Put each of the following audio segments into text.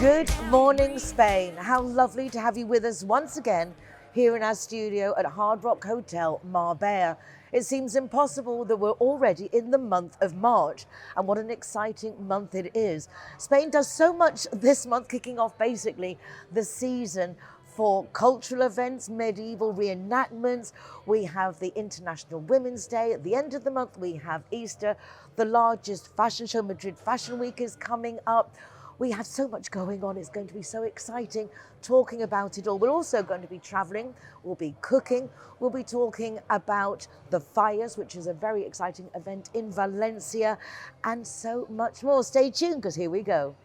Good morning, Spain. How lovely to have you with us once again here in our studio at Hard Rock Hotel, Marbella. It seems impossible that we're already in the month of March, and what an exciting month it is. Spain does so much this month, kicking off basically the season for cultural events, medieval reenactments. We have the International Women's Day. At the end of the month, we have Easter. The largest fashion show, Madrid Fashion Week, is coming up. We have so much going on. It's going to be so exciting talking about it all. We're also going to be traveling. We'll be cooking. We'll be talking about the Fallas, which is a very exciting event in Valencia, and so much more. Stay tuned, because here we go.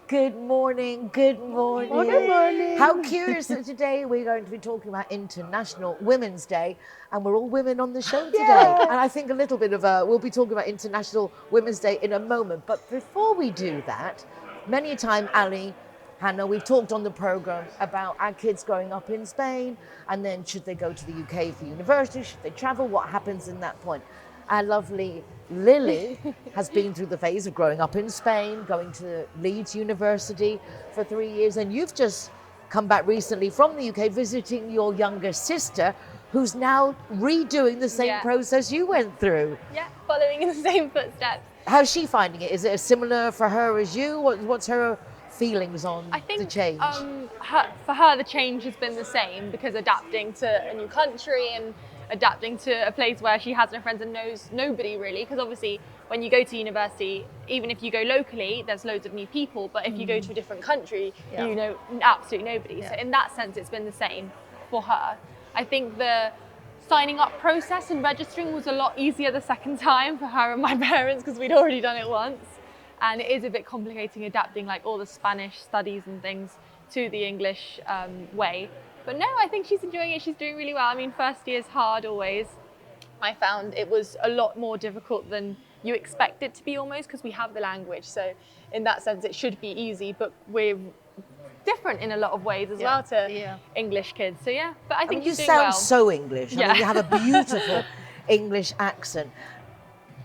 Good morning, good morning. Good morning. How curious that today we're going to be talking about International Women's Day, and we're all women on the show today. Yeah. And I think a little bit of we'll be talking about International Women's Day in a moment. But before we do that, many a time, Ali, Hannah, we've talked on the program about our kids growing up in Spain, and then should they go to the UK for university, should they travel, what happens in that point? Our lovely Lily has been through the phase of growing up in Spain, going to Leeds University for 3 years, and you've just come back recently from the UK visiting your younger sister, who's now redoing the same process you went through. Yeah, following in the same footsteps. How's she finding it? Is it similar for her as you? What's her feelings on the change? For her, the change has been the same, because adapting to a new country and adapting to a place where she has no friends and knows nobody really, because obviously when you go to university, even if you go locally, there's loads of new people, but if you go to a different country, you know absolutely nobody. So in that sense, it's been the same for her. I think the signing up process and registering was a lot easier the second time for her and my parents, because we'd already done it once. And it is a bit complicating adapting like all the Spanish studies and things to the English way. But no, I think she's enjoying it. She's doing really well. I mean, first year is hard always. I found it was a lot more difficult than you expect it to be almost, because we have the language. So in that sense, it should be easy, but we're different in a lot of ways as well to English kids. So yeah, but I think you she's doing sound well. so English. I mean, you have a beautiful English accent.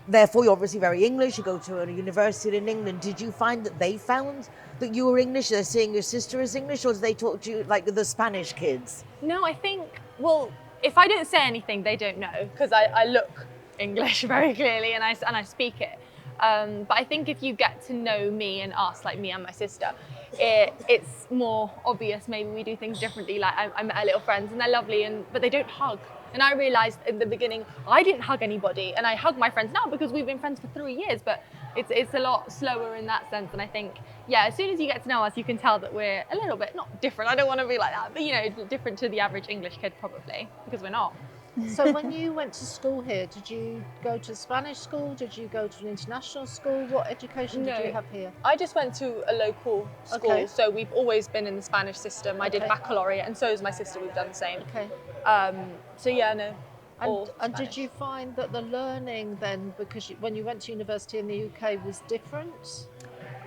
Therefore, you're obviously very English. You go to a university in England. Did you find that they found that you were English? They're seeing your sister as English, or did they talk to you like the Spanish kids? No, I think, well, if I don't say anything, they don't know, because I look English very clearly and I speak it. But I think if you get to know me and us, like me and my sister, it's more obvious. Maybe we do things differently. Like I met our little friends and they're lovely, but they don't hug. And I realized in the beginning, I didn't hug anybody, and I hug my friends now because we've been friends for 3 years, but it's a lot slower in that sense. And I think, as soon as you get to know us, you can tell that we're a little bit, not different, I don't want to be like that, but different to the average English kid probably, because we're not. So when you went to school here, did you go to Spanish school? Did you go to an international school? What education did you have here? I just went to a local school, so we've always been in the Spanish system. I did baccalaureate, and so is my sister, we've done the same. Okay. So yeah, no. And did you find that the learning then, because when you went to university in the UK, was different?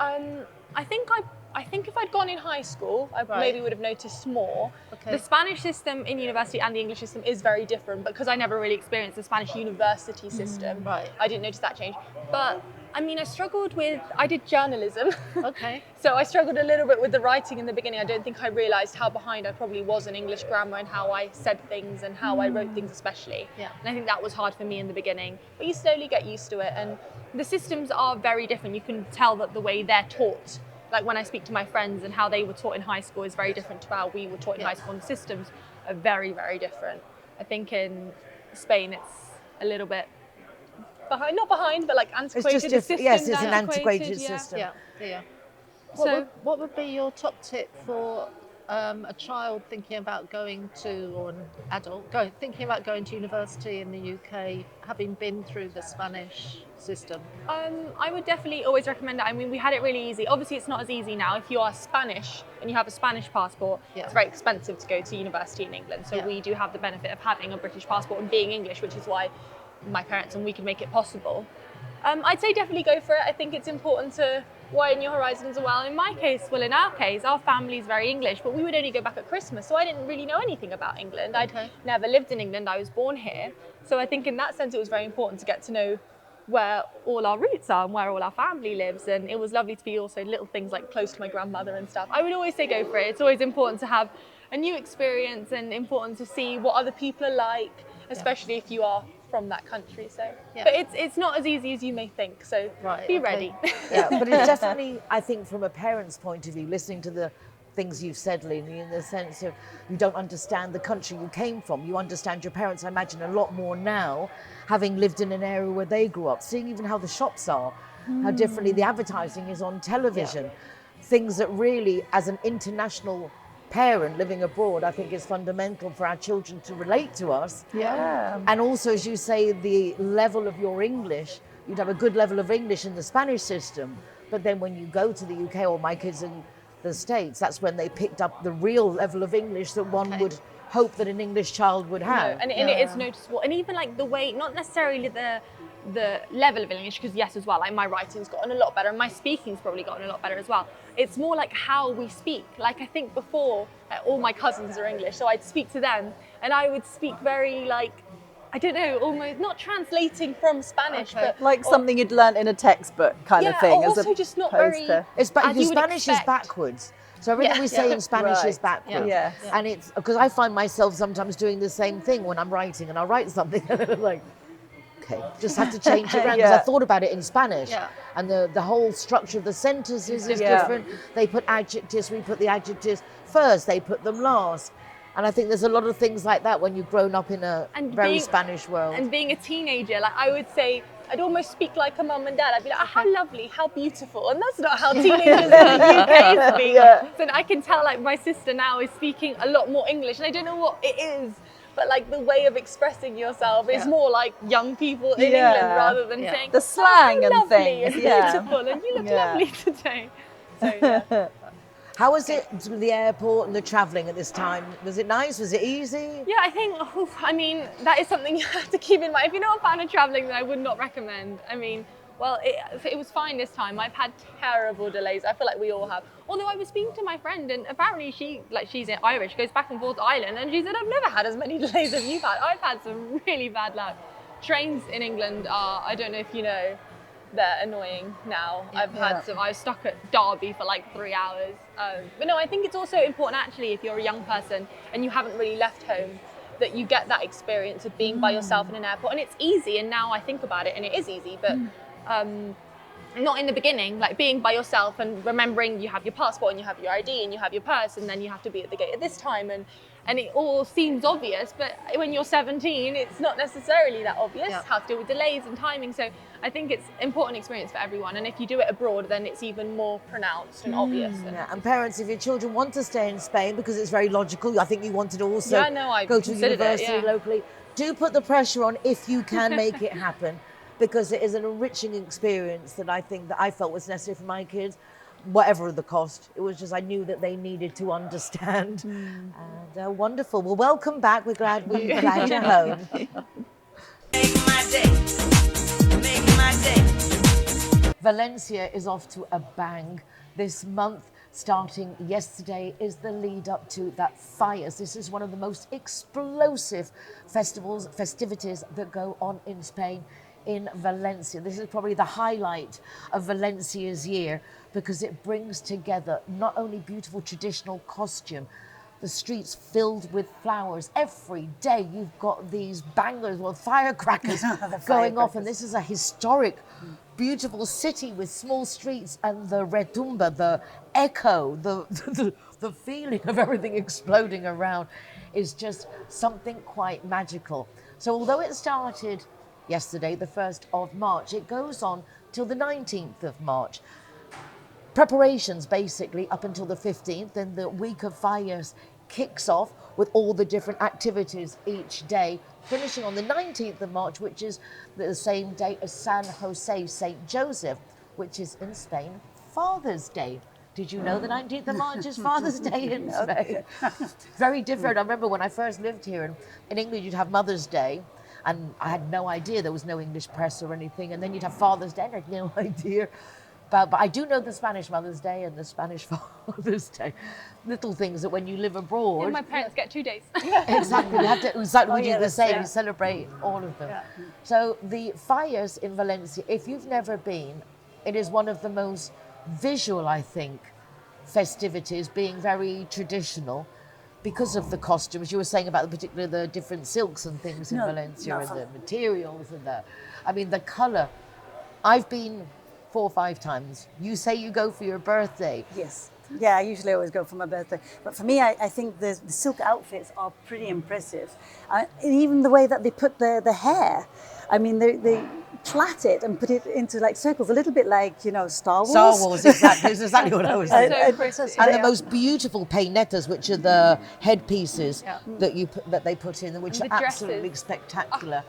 I think if I'd gone in high school, I maybe would have noticed more. Okay. The Spanish system in university and the English system is very different, because I never really experienced the Spanish university system. I didn't notice that change. But I mean, I did journalism. Okay. So I struggled a little bit with the writing in the beginning. I don't think I realised how behind I probably was in English grammar and how I said things and how I wrote things especially. Yeah. And I think that was hard for me in the beginning. But you slowly get used to it. And the systems are very different. You can tell that the way they're taught, like when I speak to my friends and how they were taught in high school, is very different to how we were taught in high school. And the systems are very, very different. I think in Spain it's a little bit behind, not behind, but like antiquated. It's just different. Yes, it's an antiquated system. Yeah. So What would be your top tip for a child thinking about going to, or an adult thinking about going to university in the UK, having been through the Spanish system? I would definitely always recommend it. I mean, we had it really easy. Obviously, it's not as easy now. If you are Spanish and you have a Spanish passport, it's very expensive to go to university in England. So we do have the benefit of having a British passport and being English, which is why my parents and we could make it possible. I'd say definitely go for it. I think it's important to widen your horizons as well. In our case, our family's very English, but we would only go back at Christmas, so I didn't really know anything about England. I'd never lived in England, I was born here. So I think in that sense it was very important to get to know where all our roots are and where all our family lives. And it was lovely to be also little things like close to my grandmother and stuff. I would always say go for it. It's always important to have a new experience and important to see what other people are like, especially if you are from that country. So, but it's not as easy as you may think. So be ready. Yeah, but it's definitely, I think, from a parent's point of view, listening to the things you've said, Lini, in the sense of you don't understand the country you came from. You understand your parents, I imagine, a lot more now, having lived in an area where they grew up, seeing even how the shops are, how differently the advertising is on television. Things that really, as an international parent living abroad, I think is fundamental for our children to relate to us. Yeah. And also, as you say, the level of your English, you'd have a good level of English in the Spanish system, but then when you go to the UK, or my kids in the States, that's when they picked up the real level of English that one would hope that an English child would have. No, and it is noticeable. And even like the way, not necessarily the level of English, because yes, as well, like my writing's gotten a lot better and my speaking's probably gotten a lot better as well. It's more like how we speak. Like I think before, all my cousins are English, so I'd speak to them and I would speak very like, I don't know, almost not translating from Spanish, but like something you'd learnt in a textbook kind of thing. Or also just not very. Spanish is backwards. So everything we say in Spanish is backwards. Yeah. And it's because I find myself sometimes doing the same thing when I'm writing, and I'll write something and I'm like, okay, just have to change it around because I thought about it in Spanish. And the whole structure of the sentences is different. They put adjectives, we put the adjectives first, they put them last. And I think there's a lot of things like that when you've grown up in a very Spanish world. And being a teenager, like I would say, I'd almost speak like a mum and dad. I'd be like, oh, how lovely, how beautiful. And that's not how teenagers in the UK speak. So I can tell like my sister now is speaking a lot more English. And I don't know what it is, but like the way of expressing yourself is more like young people in England rather than saying the slang and lovely things. And beautiful and you look lovely today. So How was it to the airport and the travelling at this time? Was it nice? Was it easy? Yeah, I think, I mean, that is something you have to keep in mind. If you're not a fan of travelling, then I would not recommend. I mean, well, it was fine this time. I've had terrible delays. I feel like we all have. Although I was speaking to my friend and apparently she's Irish, goes back and forth to Ireland, and she said, I've never had as many delays as you've had. I've had some really bad luck. Trains in England are, I don't know if you know, they're annoying now. I was stuck at Derby for like 3 hours. But no, I think it's also important actually if you're a young person and you haven't really left home, that you get that experience of being by yourself in an airport. And it's easy, and now I think about it and it is easy, but not in the beginning, like being by yourself and remembering you have your passport and you have your ID and you have your purse and then you have to be at the gate at this time and it all seems obvious, but when you're 17, it's not necessarily that obvious how to deal with delays and timing. So I think it's important experience for everyone. And if you do it abroad, then it's even more pronounced and obvious. And parents, if your children want to stay in Spain, because it's very logical, I think you wanted to also go to university locally, do put the pressure on if you can make it happen, because it is an enriching experience that I think that I felt was necessary for my kids. Whatever the cost, it was just I knew that they needed to understand. And wonderful. Well, welcome back. We're glad you're home. Make my day. Make my day. Valencia is off to a bang this month. Starting yesterday is the lead up to that Fallas. This is one of the most explosive festivities that go on in Spain, in Valencia. This is probably the highlight of Valencia's year because it brings together not only beautiful traditional costume, the streets filled with flowers. Every day you've got these bangers or firecrackers going off, and this is a historic, beautiful city with small streets, and the retumba, the echo, the feeling of everything exploding around is just something quite magical. So although it started yesterday, the 1st of March, it goes on till the 19th of March. Preparations basically up until the 15th, and the week of Fallas kicks off with all the different activities each day, finishing on the 19th of March, which is the same day as San Jose, St. Joseph, which is in Spain, Father's Day. Did you know the 19th of March is Father's Day in Spain? Very different. I remember when I first lived here in England, you'd have Mother's Day, and I had no idea there was no English press or anything, and then you'd have Father's Day, and I had no idea. But I do know the Spanish Mother's Day and the Spanish Father's Day. Little things that when you live abroad. Yeah, my parents get 2 days. Exactly. We have to. Exactly. We do the that's- same. yeah. We celebrate all of them. Yeah. So the fires in Valencia, if you've never been, it is one of the most visual, I think, festivities, being very traditional because of the costumes. You were saying about the different silks and things in Valencia and the materials and the colour. I've been 4 or 5 times. You say you go for your birthday. Yes. Yeah, I usually always go for my birthday. But for me, I think the silk outfits are pretty impressive. And even the way that they put the hair. I mean, they plait it and put it into like circles, a little bit like, Star Wars. Star Wars, exactly. That's exactly what I was saying. So pretty. And the most beautiful peinetas, which are the headpieces that they put in, which And are the absolutely dresses. spectacular.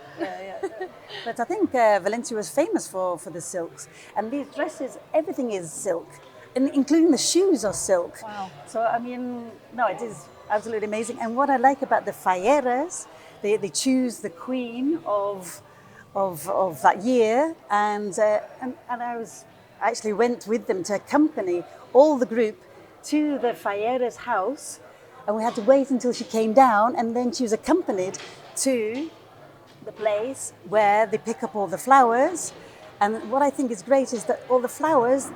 But I think Valencia was famous for the silks. And these dresses, everything is silk, and including the shoes are silk. Wow. So, I mean, no, it is absolutely amazing. And what I like about the falleras, they choose the queen of that year. And I actually went with them to accompany all the group to the fallera's house. And we had to wait until she came down, and then she was accompanied to the place where they pick up all the flowers. And what I think is great is that all the flowers,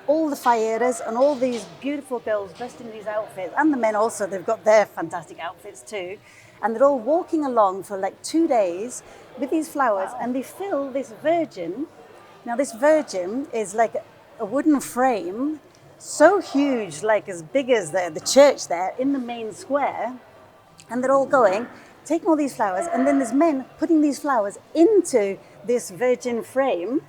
all the falleras and all these beautiful girls dressed in these outfits, and the men also, they've got their fantastic outfits too. And they're all walking along for like 2 days with these flowers, and they fill this virgin. Now this virgin is like a wooden frame, so huge, like as big as the church there in the main square. And they're all going, taking all these flowers, and then there's men putting these flowers into this virgin frame.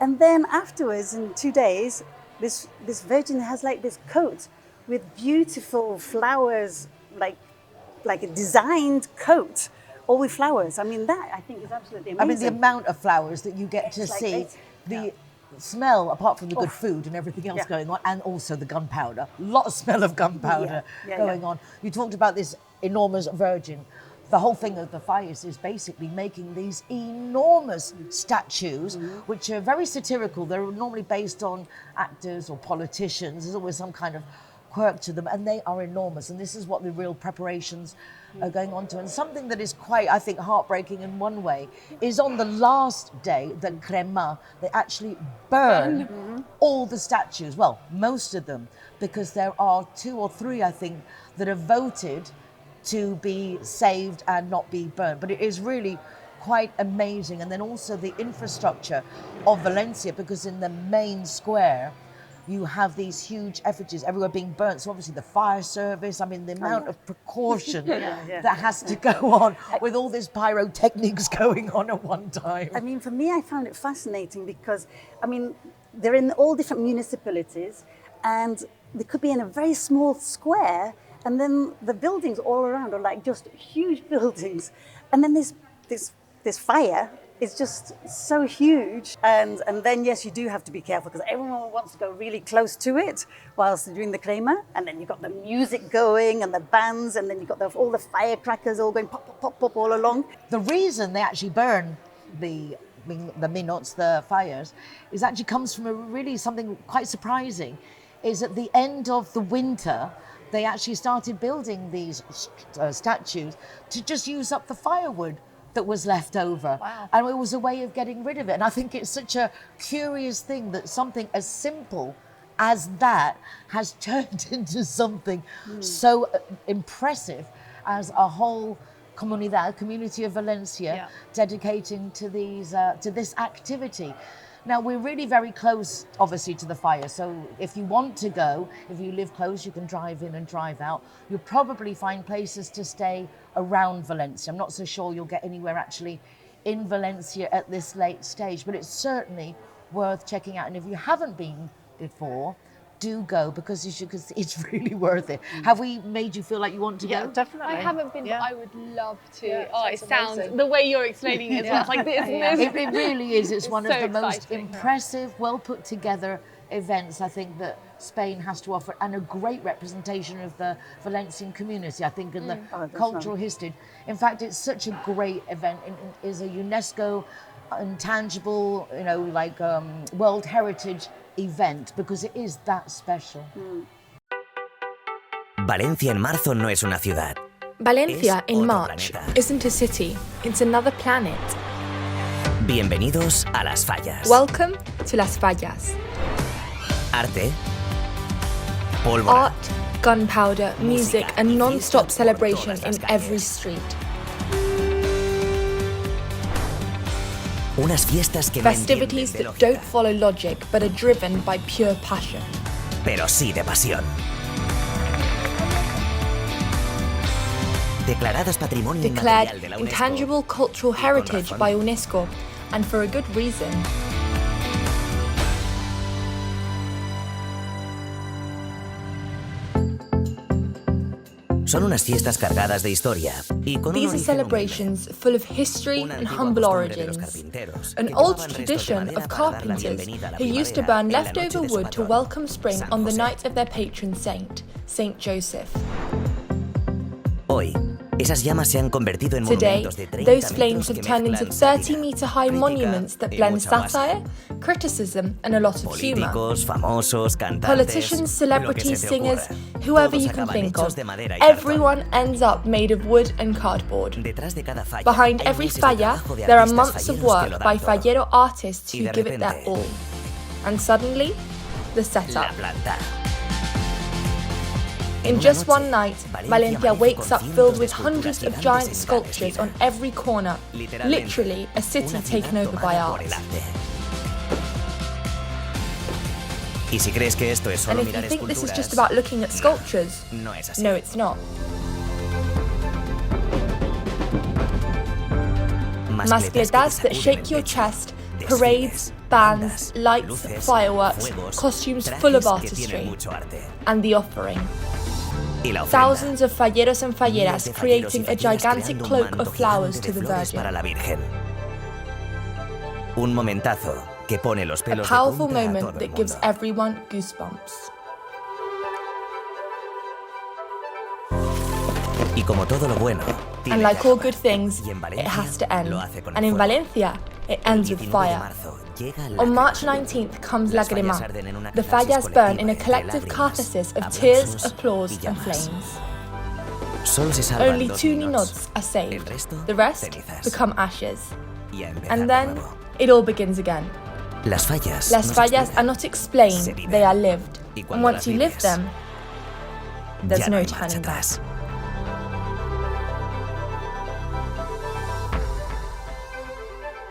And then afterwards, in 2 days, this virgin has like this coat with beautiful flowers, like a designed coat, all with flowers. I mean, that I think is absolutely amazing. I mean, the amount of flowers that you get to It's like see, amazing. the smell, apart from the good food and everything else going on, and also the gunpowder. A lot of smell of gunpowder going on. You talked about this enormous virgin. The whole thing of the fires is basically making these enormous statues, which are very satirical. They're normally based on actors or politicians. There's always some kind of quirk to them, and they are enormous. And this is what the real preparations are going on to. And something that is quite, I think, heartbreaking in one way is on the last day, the crema, they actually burn all the statues. Well, most of them, because there are 2 or 3, I think, that are voted to be saved and not be burned. But it is really quite amazing. And then also the infrastructure of Valencia, because in the main square, you have these huge effigies everywhere being burnt. So obviously the fire service, I mean, the amount of precaution that has to go on with all this pyrotechnics going on at one time. I mean, for me, I found it fascinating because, I mean, they're in all different municipalities, and they could be in a very small square, and then the buildings all around are like just huge buildings. And then this fire is just so huge. And then, yes, you do have to be careful because everyone wants to go really close to it whilst they're doing the crema. And then you've got the music going and the bands, and then you've got all the firecrackers all going pop, pop, pop, pop all along. The reason they actually burn the Minutes, the fires, is actually comes from something quite surprising, is at the end of the winter, they actually started building these statues to just use up the firewood that was left over. Wow. And it was a way of getting rid of it. And I think it's such a curious thing that something as simple as that has turned into something so impressive as a whole community of Valencia dedicating to this activity. Now, we're really very close, obviously, to the fire. So if you want to go, if you live close, you can drive in and drive out. You'll probably find places to stay around Valencia. I'm not so sure you'll get anywhere actually in Valencia at this late stage, but it's certainly worth checking out. And if you haven't been before, do go, because as you can see, it's really worth it. Have we made you feel like you want to Yeah, go? definitely. I haven't been, Yeah. but I would love to. Yeah, It sounds sounds, amazing. the way you're explaining it, it's like this. It really is. It's one of so the most exciting. impressive, well put together events I think that Spain has to offer, and a great representation of the Valencian community, I think, in the cultural history. In fact, it's such a great event. It is a UNESCO intangible, World Heritage event because it is that special. Valencia en marzo no es una ciudad. Valencia Es in otro March planeta. isn't a city, it's another planet. Bienvenidos a Las Fallas. Welcome to Las Fallas. Arte, pólvora, Art, gunpowder, music, Música and y non-stop fiesta por celebration todas las in every calles. street. unas fiestas que no Festivities entienden de that lógica, don't follow logic but are driven by pure passion. pero sí de pasión. Declaradas Patrimonio Declared Inmaterial de la UNESCO. intangible cultural Y con heritage razón. by UNESCO, and for a good reason. Son unas fiestas cargadas de historia y con un These are origen celebrations full of history Una and antigua humble costumbre de los origins. carpinteros An que old quemaban restos de tradition madera of para dar la carpenters bienvenida a la who used to primavera burn en la leftover noche de su wood to patrón, welcome spring San on the José. night of their patron saint, Saint Joseph. Hoy, esas llamas se han convertido en Today, monumentos de 30 those flames metros have que turned into mezclan 30-meter-high crítica, monuments that y blend mucha guasa. satire, criticism, and a lot of humour. Políticos, famosos, cantantes, Politicians, lo que se celebrities, te singers, ocurra. whoever Todos you can acaban think hechos of, de madera y everyone ends up made of wood and cardboard. Detrás de cada falla Behind hay every meses de falla, trabajo de there are artistas months of falleros que work lo by dan todo. fallero artists Y who de give it their repente, all. And suddenly, the La setup. planta. In una just noche, one night, Valencia Valencia amanece wakes con up cientos filled de with esculturas hundreds of gigantes giant en cada sculptures on esquina. every corner, Literalmente, literally a city una taken ciudad over by tomada por art. el arte. Y si crees que esto es And solo if you mirar think this is esculturas, just about looking at sculptures, no es así. no, it's not. Mascletas that shake your chest, parades, bands, lights, fireworks, costumes full of artistry, and the offering. Thousands of falleros and falleras creating a gigantic cloak of flowers to the Virgin. para la Virgen. Un momentazo que pone los A pelos de powerful punta a moment todo el that gives mundo. everyone goosebumps. Y como todo lo bueno, tiene And like que all acabar. good things, Y en it Valencia has to end. lo hace con el And in fuego. Valencia, it El ends with 19 de fire. marzo llega la On March crema. 19th comes La Las fallas Grima. arden en una The catarsis fallas burn in a colectiva collective entre catharsis of lágrimas, tears, aplausos applause, y and llamas. flames. Solo se salvan Only dos 2 ninots. ninots are saved. El resto, The rest cenizas. become ashes. Y a empezar And de then nuevo. it all begins again. Las fallas Las no se fallas explican, are not se explained, viven. they are lived. Y And cuando once las you live vives, them, there's ya no hay marcha turning back. atrás.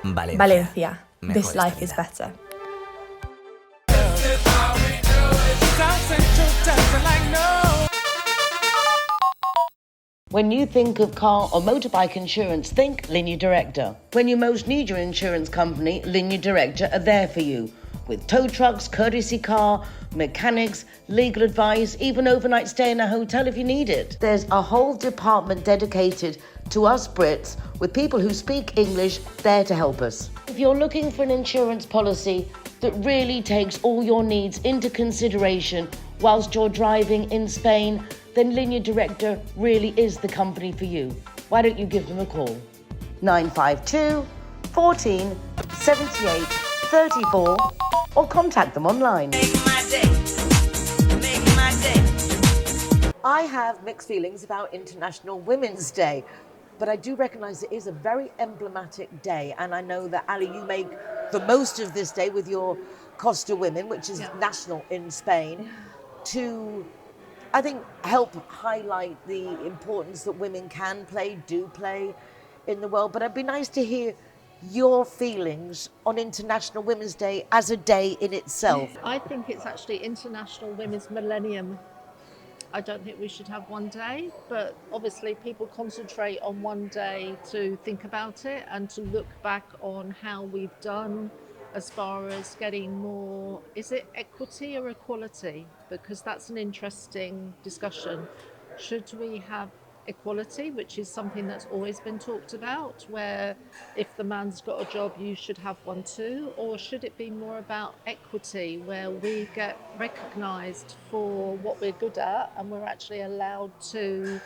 Valencia, mejor this esta life is vida. better. When you think of car or motorbike insurance, think Linea Directa. When you most need your insurance company, Linea Directa are there for you. With tow trucks, courtesy car, mechanics, legal advice, even overnight stay in a hotel if you need it. There's a whole department dedicated to us Brits with people who speak English there to help us. If you're looking for an insurance policy that really takes all your needs into consideration whilst you're driving in Spain, then Linea Directa really is the company for you. Why don't you give them a call? 952 14 78 34 or contact them online. I have mixed feelings about International Women's Day, but I do recognise it is a very emblematic day, and I know that Ali, you make the most of this day with your Costa Women, which is national in Spain, to, I think, help highlight the importance that women can play, do play in the world. But it'd be nice to hear your feelings on International Women's Day as a day in itself. I think it's actually International Women's Millennium. I don't think we should have one day, but obviously people concentrate on one day to think about it and to look back on how we've done as far as getting more, is it equity or equality? Because that's an interesting discussion. Should we have equality, which is something that's always been talked about, where if the man's got a job, you should have one too? Or should it be more about equity, where we get recognised for what we're good at and we're actually allowed to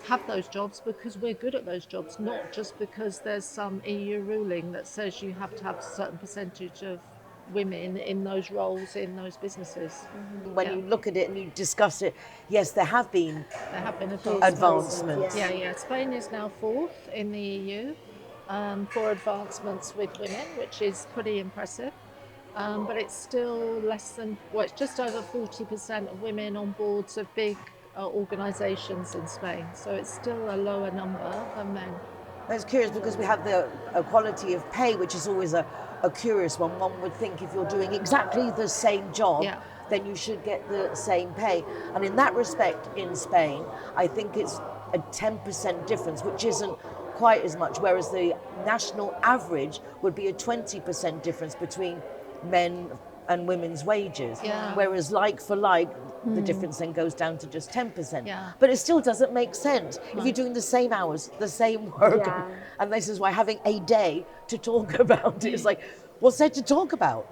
have those jobs because we're good at those jobs, not just because there's some EU ruling that says you have to have a certain percentage of women in those roles in those businesses. When you look at it and you discuss it, yes, there have been There have been advancements. Yeah. Spain is now 4th in the EU for advancements with women, which is pretty impressive. But it's still less than, it's just over 40% of women on boards of big organisations in Spain. So it's still a lower number than men. It's curious because we have the equality of pay, which is always a curious one. One would think if you're doing exactly the same job, then you should get the same pay. And in that respect, in Spain, I think it's a 10% difference, which isn't quite as much, whereas the national average would be a 20% difference between men and women's wages. Whereas like for like, the difference then goes down to just 10%. But it still doesn't make sense. If you're doing the same hours, the same work, and this is why having a day to talk about it is like, what's there to talk about?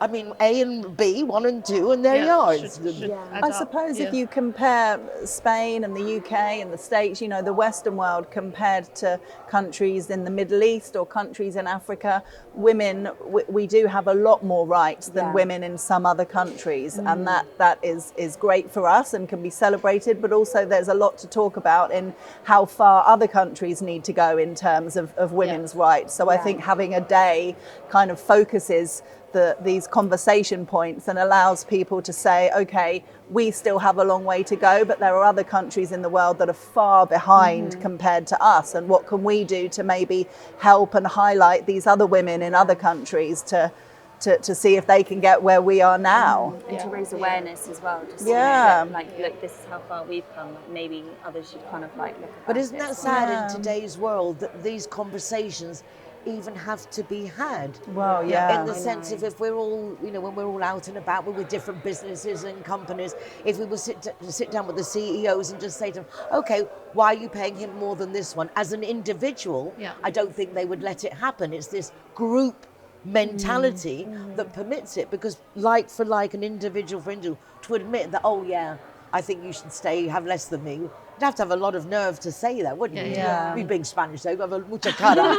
I mean, A and B, 1 and 2, and there you are. I suppose if you compare Spain and the UK and the States, you know, the Western world compared to countries in the Middle East or countries in Africa, women, we do have a lot more rights than women in some other countries. And that is great for us and can be celebrated, but also there's a lot to talk about in how far other countries need to go in terms of women's rights. So I think having a day kind of focuses these conversation points and allows people to say, okay, we still have a long way to go, but there are other countries in the world that are far behind compared to us. And what can we do to maybe help and highlight these other women in other countries to see if they can get where we are now. And to raise awareness as well. Just look, this is how far we've come. Like, maybe others should kind of like look at But isn't that sad in today's world that these conversations even have to be had? Well, in the sense of if we're all, you know, when we're all out and about, we're with different businesses and companies, if we were sit down with the CEOs and just say to them, okay, why are you paying him more than this one? As an individual, I don't think they would let it happen. It's this group mentality that permits it, because like for like, an individual for individual, to admit that, oh yeah, I think you should stay, have less than me. You'd have to have a lot of nerve to say that, wouldn't you? Me being Spanish, though, you have a mucha cara.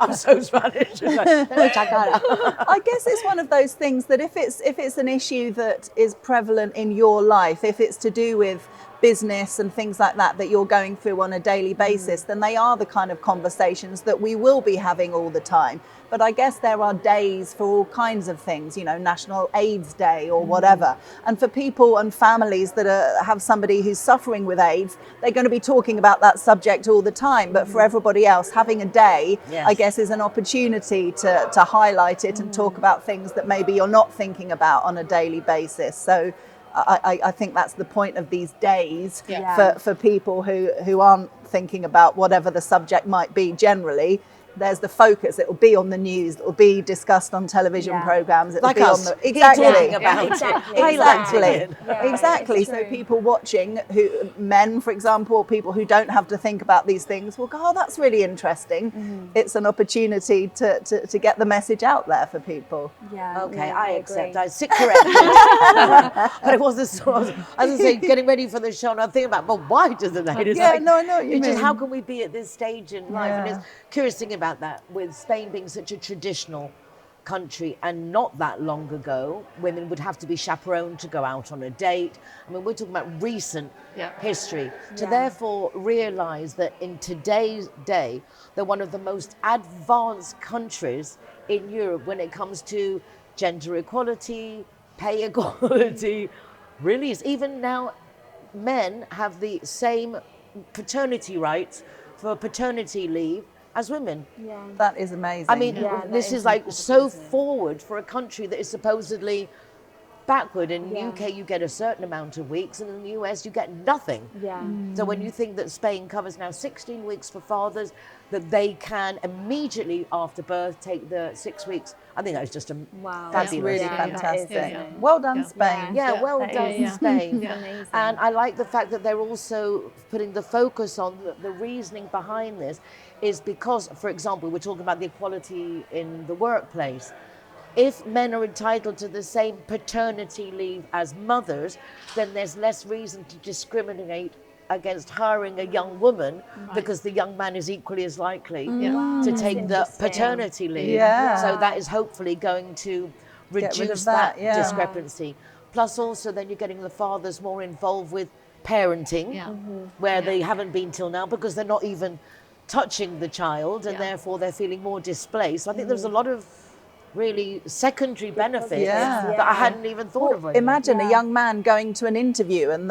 I'm so Spanish. Mucha cara. I guess it's one of those things that if it's an issue that is prevalent in your life, if it's to do with business and things like that you're going through on a daily basis, then they are the kind of conversations that we will be having all the time. But I guess there are days for all kinds of things, you know, National AIDS Day or whatever. And for people and families that have somebody who's suffering with AIDS, they're going to be talking about that subject all the time. But for everybody else, having a day, I guess, is an opportunity to highlight it and talk about things that maybe you're not thinking about on a daily basis. So I think that's the point of these days for people who aren't thinking about whatever the subject might be generally. There's the focus. It will be on the news. It will be discussed on television programs. It will be on the exactly. So people watching, men, for example, or people who don't have to think about these things, will go, "Oh, that's really interesting." It's an opportunity to get the message out there for people. I accept. I sit corrected. But it wasn't so. As I say, getting ready for the show, and I'm thinking about, but why doesn't it? I know what you mean. Just how can we be at this stage in life? And it's curious thing about that, with Spain being such a traditional country, and not that long ago, women would have to be chaperoned to go out on a date. I mean, we're talking about recent history. To therefore realise that in today's day, they're one of the most advanced countries in Europe when it comes to gender equality, pay equality. Really, is even now, men have the same paternity rights for paternity leave as women. That is amazing. I mean, this is like so forward for a country that is supposedly backward. In the UK, you get a certain amount of weeks, and in the US, you get nothing. So when you think that Spain covers now 16 weeks for fathers, that they can immediately after birth take the 6 weeks, I think that was just fabulous. That's really fantastic. Well done, Spain. Well done, Spain. And I like the fact that they're also putting the focus on the reasoning behind this is because, for example, we're talking about the equality in the workplace. If men are entitled to the same paternity leave as mothers, then there's less reason to discriminate against hiring a young woman because the young man is equally as likely to take the paternity leave. Yeah. So that is hopefully going to reduce that discrepancy. Plus also then you're getting the fathers more involved with parenting, where they haven't been till now because they're not even touching the child, and therefore they're feeling more displaced. So I think there's a lot of really secondary benefits that I hadn't even thought of. Imagine a young man going to an interview and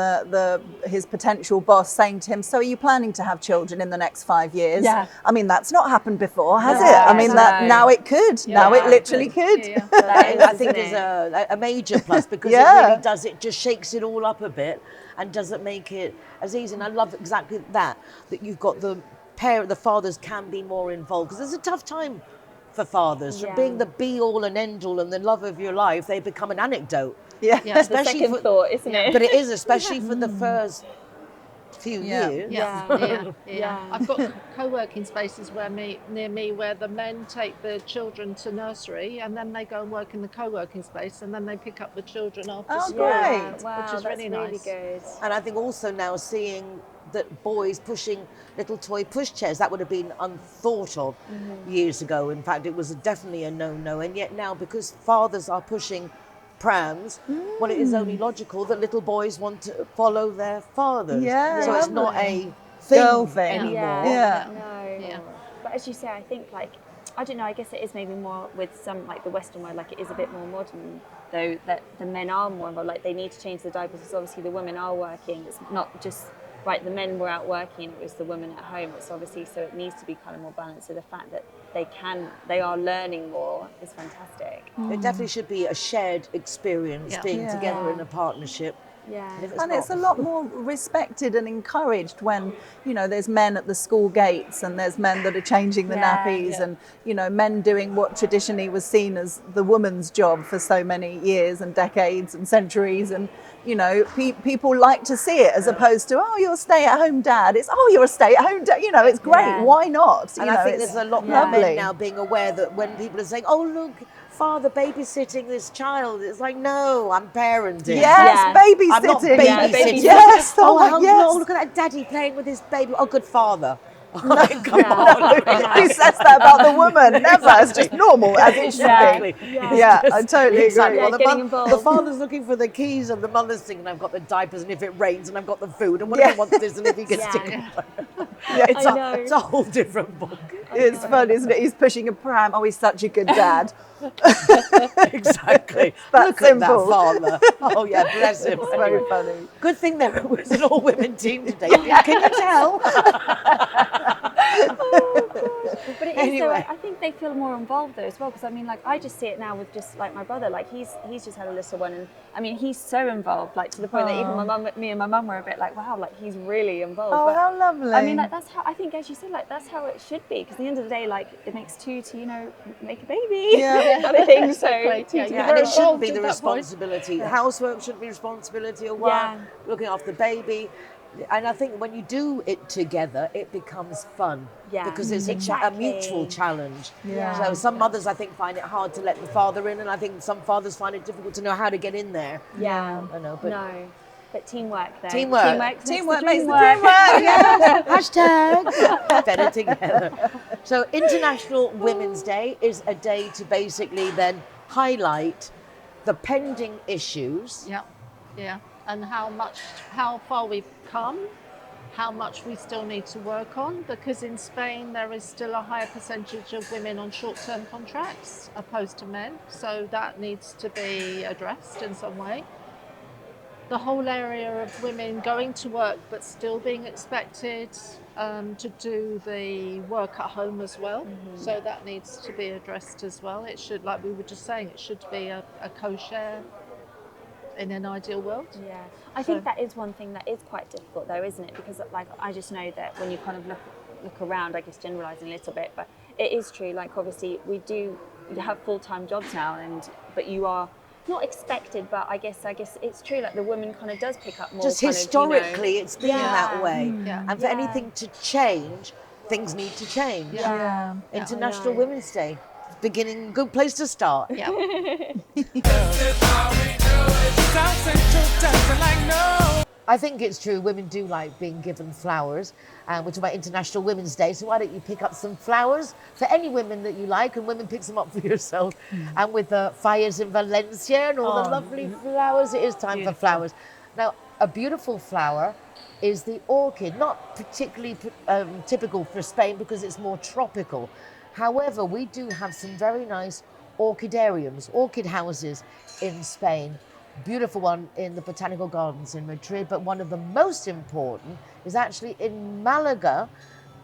his potential boss saying to him, so are you planning to have children in the next 5 years? Yeah. I mean, that's not happened before, has it? I mean, now it could. Now it literally could. I think is a major plus because it really does, it just shakes it all up a bit and doesn't make it as easy. And I love exactly that you've got the fathers can be more involved, because it's a tough time for fathers. From being the be all and end all and the love of your life, they become an anecdote. Especially the second thought, isn't it? But it is, especially for the first few years. I've got co-working spaces near me where the men take the children to nursery and then they go and work in the co-working space and then they pick up the children after school. Great. Wow, which is that's really nice. good. And I think also now seeing that boys pushing little toy pushchairs, that would have been unthought of years ago. In fact, it was definitely a no-no. And yet now, because fathers are pushing prams, well, it is only logical that little boys want to follow their fathers. So it's not a Girl thing anymore. No. But as you say, I think I don't know, I guess it is maybe more with some the Western world, it is a bit more modern though, that the men are more involved, they need to change the diapers because obviously the women are working. It's not just the men were out working, it was the women at home. It's obviously, so it needs to be kind of more balanced. So the fact that they are learning more is fantastic. It definitely should be a shared experience, being together in a partnership. And it's a lot more respected and encouraged when, there's men at the school gates and there's men that are changing the nappies and, men doing what traditionally was seen as the woman's job for so many years and decades and centuries. And, people like to see it as opposed to, oh, you're a stay-at-home dad. It's, oh, you're a stay-at-home dad. It's great. Why not? And I think there's a lot more men now being aware that when people are saying, oh, look, father babysitting this child, it's like, no, I'm parenting. Babysitting. I'm not babysitting. Yes. Oh, look at that daddy playing with his baby. Oh, good father. Come on. Who says that about the woman? Never. It's just normal, as it should be. I totally agree. Well, the father's looking for the keys and the mother's thinking, I've got the diapers and if it rains and I've got the food and what if he wants this and if he gets to it's a whole different book. It's fun, isn't it? He's pushing a pram. Oh, he's such a good dad. Exactly. That's simple. That father. Oh yeah, bless him. It's very funny. Good thing there was an all-women team today. Can you tell? But it is though, I think they feel more involved though as well, because I mean, I just see it now with just my brother, he's just had a little one, and I mean he's so involved, to the point that even me and my mum were a bit wow, he's really involved. Oh, how lovely. I mean, that's how I think, as you said, that's how it should be, because at the end of the day, it makes two to make a baby, kind of thing. So and it shouldn't be the responsibility. Housework shouldn't be responsibility of one. Looking after the baby. And I think when you do it together, it becomes fun because it's a mutual challenge. So some mothers, I think, find it hard to let the father in, and I think some fathers find it difficult to know how to get in there. I know, but teamwork though. Teamwork makes the dream work. Hashtag better together. So International Women's Day is a day to basically then highlight the pending issues. And how far we've come, how much we still need to work on, because in Spain there is still a higher percentage of women on short-term contracts opposed to men, so that needs to be addressed in some way. The whole area of women going to work but still being expected to do the work at home as well, so that needs to be addressed as well. It should, like we were just saying, it should be a co-share in an ideal world. I think that is one thing that is quite difficult though, isn't it? Because I just know that when you kind of look around, I guess generalising a little bit, but it is true, obviously you have full-time jobs now, but you are not expected, but I guess it's true, the woman kind of does pick up more. Just historically it's been that way. And for anything to change, things need to change. International Women's Day. Beginning, good place to start. I think it's true. Women do like being given flowers. And we're talking about International Women's Day. So why don't you pick up some flowers for any women that you like, and women pick them up for yourself. And with the fires in Valencia and all the lovely flowers, it is time for flowers. Now, a beautiful flower is the orchid, not particularly typical for Spain because it's more tropical. However, we do have some very nice orchidariums, orchid houses in Spain. Beautiful one in the Botanical Gardens in Madrid, but one of the most important is actually in Malaga,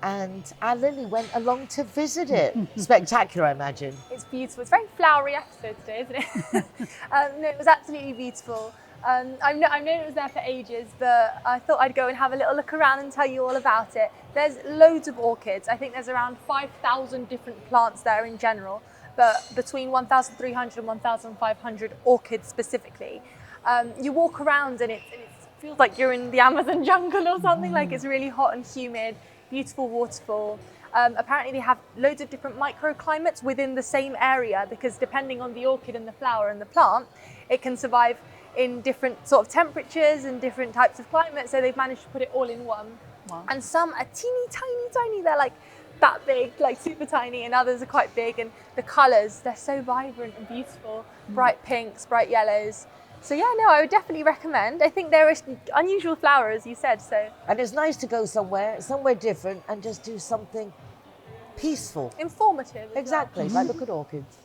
and our Lily went along to visit it. Spectacular, I imagine. It's beautiful. It's a very flowery episode today, isn't it? No, it was absolutely beautiful. I've known it was there for ages, but I thought I'd go and have a little look around and tell you all about it. There's loads of orchids. I think there's around 5,000 different plants there in general, but between 1,300 and 1,500 orchids specifically. You walk around and it feels like you're in the Amazon jungle or something. Like it's really hot and humid, beautiful waterfall. Apparently they have loads of different microclimates within the same area, because depending on the orchid and the flower and the plant, it can survive in different sort of temperatures and different types of climates. So they've managed to put it all in one. Wow. And some are teeny tiny. They're like that big, like super tiny, and others are quite big. And the colours, they're so vibrant and beautiful. Bright pinks, bright yellows. So yeah, no, I would definitely recommend. I think there is unusual flower, as you said. So And it's nice to go somewhere different and just do something peaceful. informative. as Exactly, like look at orchids.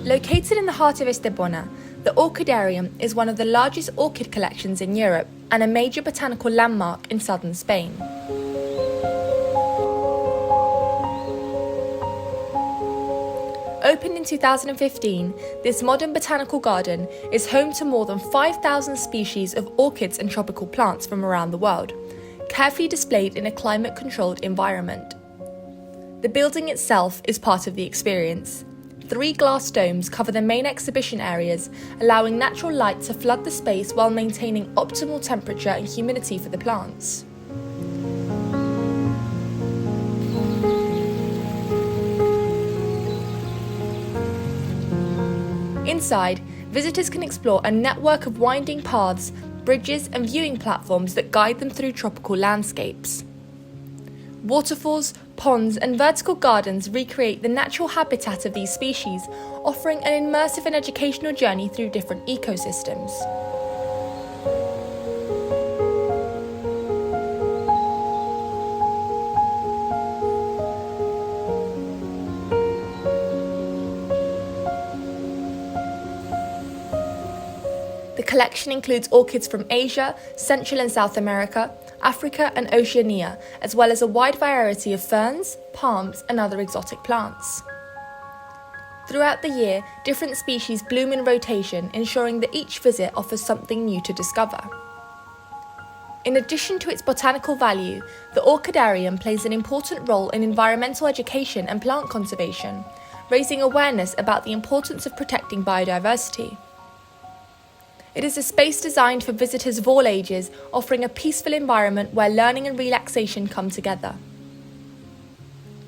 Located in the heart of Estepona, the orchidarium is one of the largest orchid collections in Europe and a major botanical landmark in southern Spain. Opened in 2015, this modern botanical garden is home to more than 5,000 species of orchids and tropical plants from around the world, carefully displayed in a climate-controlled environment. The building itself is part of the experience. 3 glass domes cover the main exhibition areas, allowing natural light to flood the space while maintaining optimal temperature and humidity for the plants. Inside, visitors can explore a network of winding paths, bridges and viewing platforms that guide them through tropical landscapes. Waterfalls, ponds and vertical gardens recreate the natural habitat of these species, offering an immersive and educational journey through different ecosystems. The collection includes orchids from Asia, Central and South America, Africa and Oceania, as well as a wide variety of ferns, palms and other exotic plants. Throughout the year, different species bloom in rotation, ensuring that each visit offers something new to discover. In addition to its botanical value, the orchidarium plays an important role in environmental education and plant conservation, raising awareness about the importance of protecting biodiversity. It is a space designed for visitors of all ages, offering a peaceful environment where learning and relaxation come together.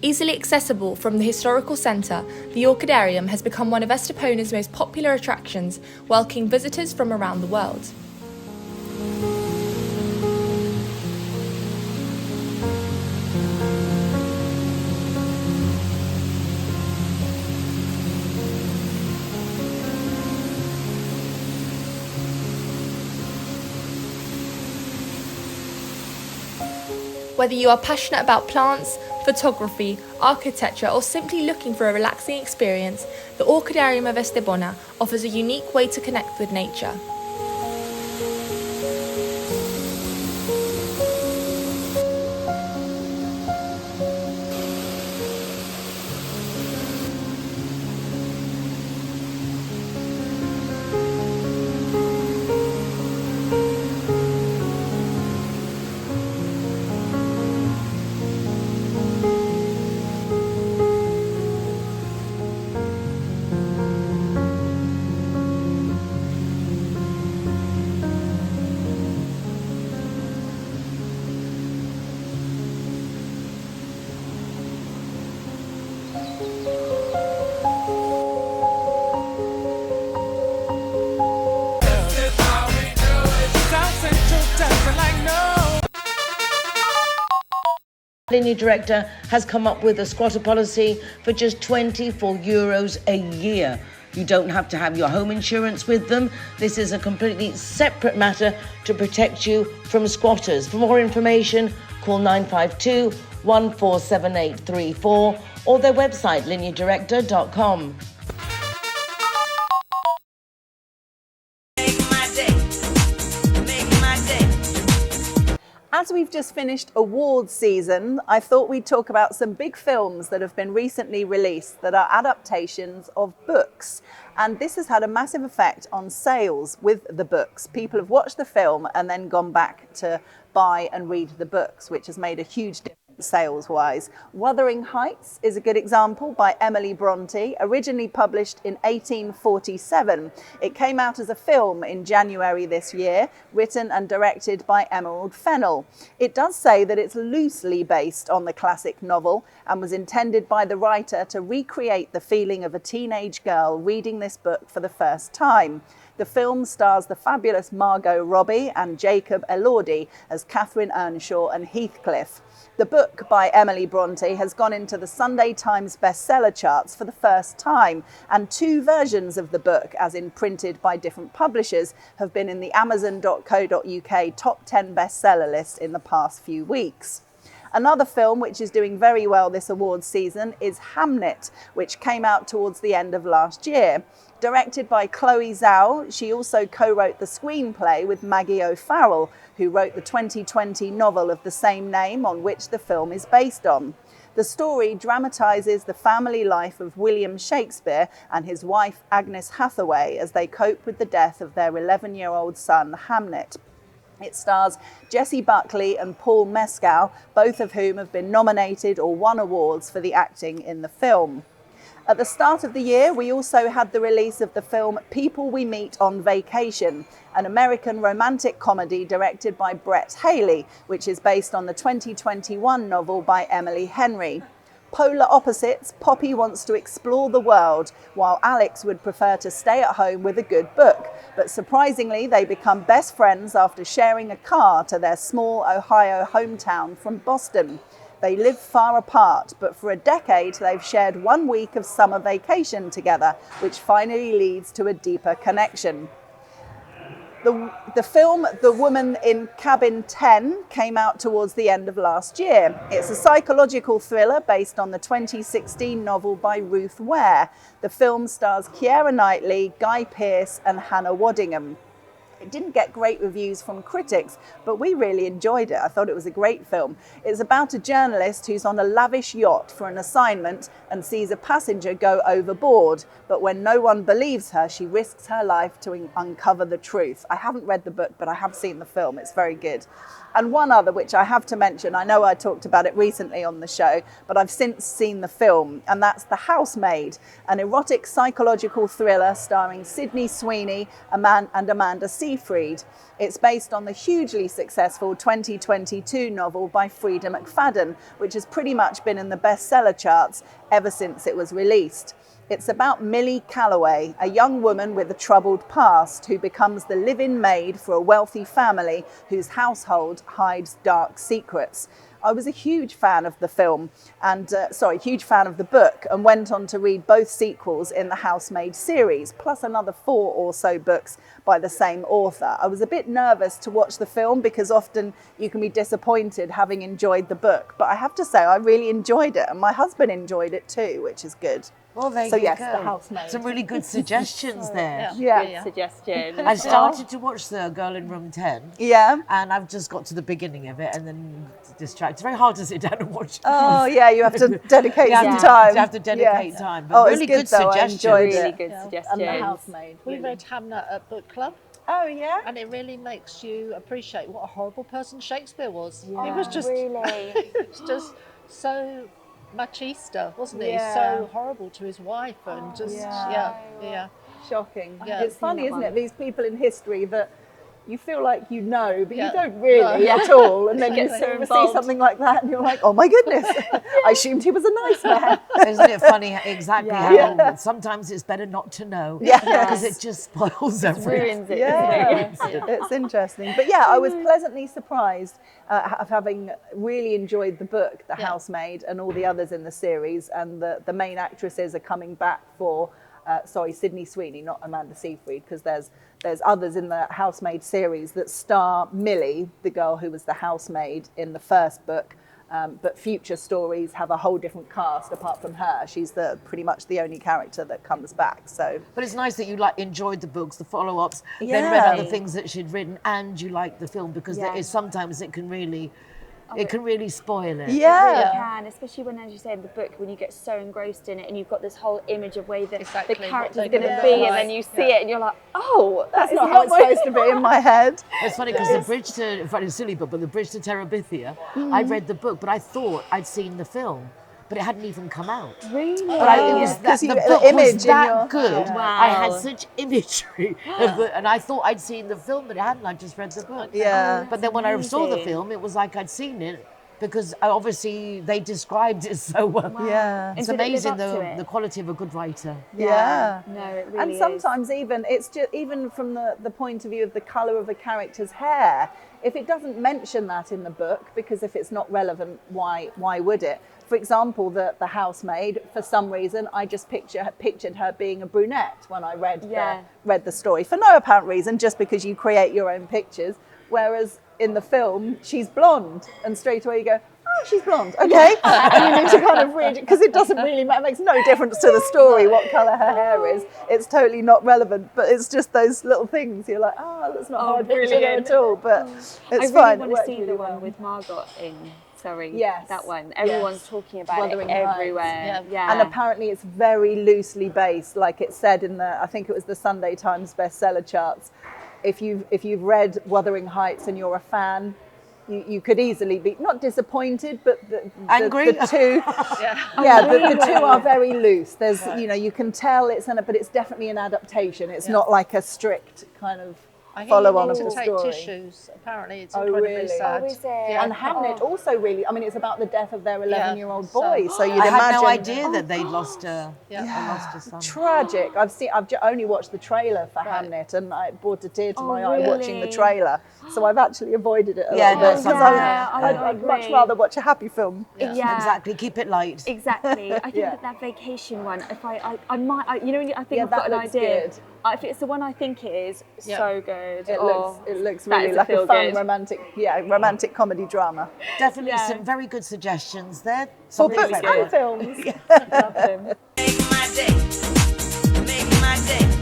Easily accessible from the historical centre, the orchidarium has become one of Estepona's most popular attractions, welcoming visitors from around the world. Whether you are passionate about plants, photography, architecture, or simply looking for a relaxing experience, the Orchidarium of Estepona offers a unique way to connect with nature. Minute.Linea Directa has come up with a squatter policy for just €24 a year. You don't have to have your home insurance with them. This is a completely separate matter to protect you from squatters. For more information, call 952 147834 or their website, lineadirecta.com. As we've just finished awards season, I thought we'd talk about some big films that have been recently released that are adaptations of books. And this has had a massive effect on sales with the books. People have watched the film and then gone back to buy and read the books, which has made a huge difference sales-wise. Wuthering Heights is a good example by Emily Bronte, originally published in 1847. It came out as a film in January this year, written and directed by Emerald Fennell. It does say that it's loosely based on the classic novel and was intended by the writer to recreate the feeling of a teenage girl reading this book for the first time. The film stars the fabulous Margot Robbie and Jacob Elordi as Catherine Earnshaw and Heathcliff. The book by Emily Bronte has gone into the Sunday Times bestseller charts for the first time, and 2 versions of the book, as in printed by different publishers, have been in the Amazon.co.uk top 10 bestseller list in the past few weeks. Another film which is doing very well this awards season is Hamnet, which came out towards the end of last year. Directed by Chloe Zhao, she also co-wrote the screenplay with Maggie O'Farrell, who wrote the 2020 novel of the same name on which the film is based on. The story dramatises the family life of William Shakespeare and his wife Agnes Hathaway as they cope with the death of their 11-year-old son Hamnet. It stars Jessie Buckley and Paul Mescal, both of whom have been nominated or won awards for the acting in the film. At the start of the year, we also had the release of the film People We Meet on Vacation, an American romantic comedy directed by Brett Haley, which is based on the 2021 novel by Emily Henry. Polar opposites, Poppy wants to explore the world, while Alex would prefer to stay at home with a good book. But surprisingly, they become best friends after sharing a car to their small Ohio hometown from Boston. They live far apart, but for a decade they've shared 1 week of summer vacation together, which finally leads to a deeper connection. The film The Woman in Cabin 10 came out towards the end of last year. It's a psychological thriller based on the 2016 novel by Ruth Ware. The film stars Keira Knightley, Guy Pearce and Hannah Waddingham. It didn't get great reviews from critics, but we really enjoyed it. I thought it was a great film. It's about a journalist who's on a lavish yacht for an assignment and sees a passenger go overboard. But when no one believes her, she risks her life to uncover the truth. I haven't read the book, but I have seen the film. It's very good. And one other, which I have to mention, I know I talked about it recently on the show, but I've since seen the film, and that's The Housemaid, an erotic psychological thriller starring Sydney Sweeney and Amanda Seyfried. It's based on the hugely successful 2022 novel by Frida McFadden, which has pretty much been in the bestseller charts ever since it was released. It's about Millie Calloway, a young woman with a troubled past who becomes the live-in maid for a wealthy family whose household hides dark secrets. I was a huge fan of the film huge fan of the book, and went on to read both sequels in the Housemaid series, plus another 4 or so books by the same author. I was a bit nervous to watch the film because often you can be disappointed having enjoyed the book, but I have to say I really enjoyed it, and my husband enjoyed it too, which is good. Well, there you go. The Housemaid. Some really good suggestions there. Good suggestion. I started to watch The Girl in Room 10. Yeah. And I've just got to the beginning of it and then distracted. It's very hard to sit down and watch. Oh, yeah, you have to dedicate some You time. have to dedicate time. But really good suggestions. Really good suggestions. And The Housemaid. We read Hamnet at book club. Oh, yeah? And it really makes you appreciate what a horrible person Shakespeare was. Yeah. He was just, really. It was just so machista, wasn't he? So horrible to his wife and yeah. Shocking. Yeah. It's funny, isn't it? These people in history that, you feel like you know, but you don't really at all. And then you see something like that and you're like, oh my goodness, I assumed he was a nice man. Isn't it funny exactly how sometimes it's better not to know because it just spoils everything. Ruins it. It's interesting. But yeah, I was pleasantly surprised of having really enjoyed the book, The Housemaid, and all the others in the series. And the main actresses are coming back for, Sydney Sweeney, not Amanda Seyfried, because there's others in the Housemaid series that star Millie, the girl who was the housemaid in the first book. But future stories have a whole different cast apart from her. She's pretty much the only character that comes back. So, but it's nice that you enjoyed the books, the follow-ups, then read other things that she'd written, and you liked the film because there is sometimes it can really spoil it. Yeah, it really can, especially when, as you say in the book, when you get so engrossed in it and you've got this whole image of way that the character's going to be, and then you see it and you're like, oh, that's not how it's supposed to be in my head. It's funny because the Bridge to, it's a silly book, but the Bridge to Terabithia, I read the book, but I thought I'd seen the film, but it hadn't even come out. Really? But it was the book was that good. Wow. I had such imagery of it, and I thought I'd seen the film, but I hadn't. I just read the book. Yeah. But then when I saw the film, it was like I'd seen it because obviously they described it so well. Wow. Yeah. It's amazing the quality of a good writer. Yeah. No, it really and sometimes even it's just even from the point of view of the colour of a character's hair. If it doesn't mention that in the book, because if it's not relevant, why would it? For example, the housemaid, for some reason, I just pictured her being a brunette when I read the story, for no apparent reason, just because you create your own pictures. Whereas in the film, she's blonde, and straight away you go, oh, she's blonde, okay. And you need to kind of read it, because it doesn't really matter, it makes no difference to the story what colour her hair is. It's totally not relevant, but it's just those little things. You're like, that's not hard picture there at all, but it's fine. I really want to see the one with Margot in. That one. Everyone's talking about it everywhere. Yeah. And apparently it's very loosely based, like it said in I think it was the Sunday Times bestseller charts. If you've read Wuthering Heights and you're a fan, you could easily be not disappointed, but angry. The two, the two are very loose. There's you can tell but it's definitely an adaptation. It's not like a strict kind of follow on of the story. Tissues. Apparently, it's incredibly sad. Oh, is it? Yeah. And Hamnet also really. I it's about the death of their 11-year-old boy. So you'd I imagine. had no idea that they'd lost a son. Tragic. I've only watched the trailer for Hamnet, and it brought a tear to my eye watching the trailer. So I've actually avoided it a little bit because I'd much rather watch a happy film. Yeah. Exactly. Keep it light. Exactly. I think that vacation one. If I might, I think I've got an idea. Good. If it's the one I think it is, so good. It looks really like a fun romantic comedy drama. Definitely some very good suggestions there. For books and films. Love them. Make my day. Make my day.